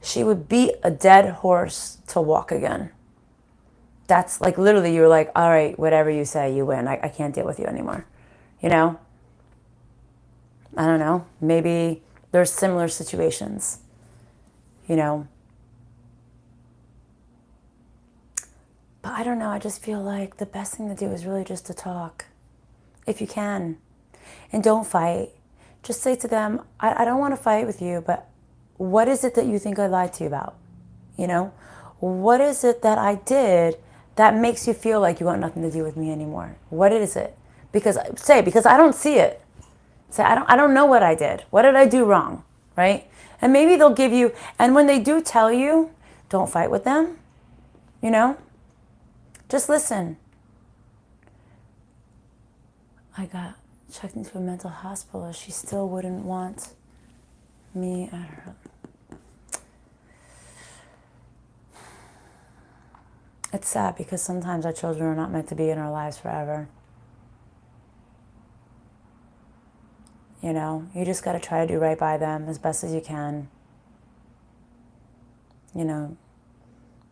she would beat a dead horse to walk again. That's like literally, you're like, all right, whatever you say, you win. I can't deal with you anymore. You know? I don't know. Maybe there's similar situations. You know? But I don't know. I just feel like the best thing to do is really just to talk. If you can. And don't fight. Just say to them, I don't want to fight with you, but what is it that you think I lied to you about? You know? What is it that I did that makes you feel like you want nothing to do with me anymore? What is it? Because I don't see it. Say, I don't know what I did. What did I do wrong? Right? And maybe they'll give you, and when they do tell you, don't fight with them. You know? Just listen. I got checked into a mental hospital. She still wouldn't want me at her. It's sad because sometimes our children are not meant to be in our lives forever. You know, you just got to try to do right by them as best as you can. You know,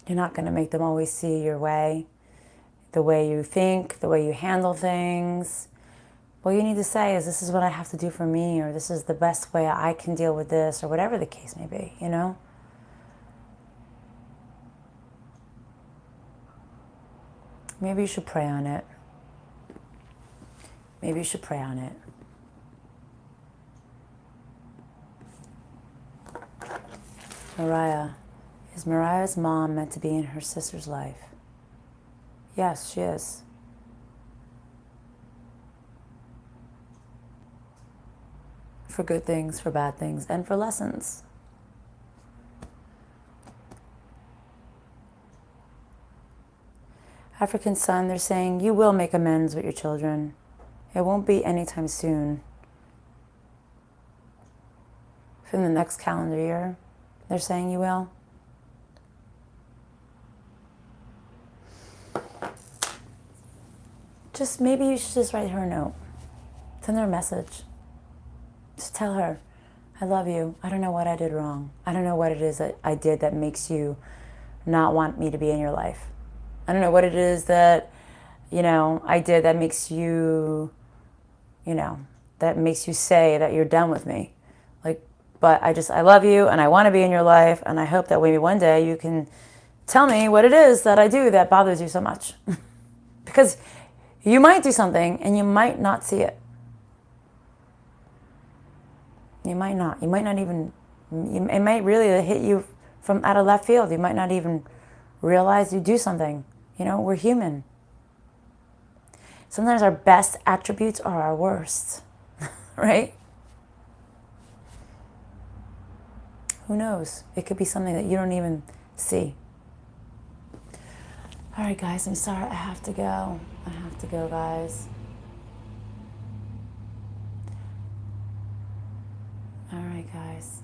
you're not going to make them always see your way, the way you think, the way you handle things. What you need to say is, this is what I have to do for me, or this is the best way I can deal with this, or whatever the case may be, you know? Maybe you should pray on it. Maybe you should pray on it. Mariah. Is Mariah's mom meant to be in her sister's life? Yes, she is. For good things, for bad things, and for lessons. African Sun, they're saying you will make amends with your children. It won't be anytime soon. Within the next calendar year, they're saying you will. Just maybe you should just write her a note. Send her a message. Just tell her, I love you. I don't know what I did wrong. I don't know what it is that I did that makes you not want me to be in your life. I don't know what it is that, you know, I did that makes you, you know, that makes you say that you're done with me. Like, but I love you and I want to be in your life, and I hope that maybe one day you can tell me what it is that I do that bothers you so much. Because you might do something and you might not see it. You might not. You might not even, it might really hit you from out of left field. You might not even realize you do something. You know, we're human. Sometimes our best attributes are our worst, right? Who knows? It could be something that you don't even see. All right, guys, I'm sorry. I have to go. I have to go, guys. All right, guys.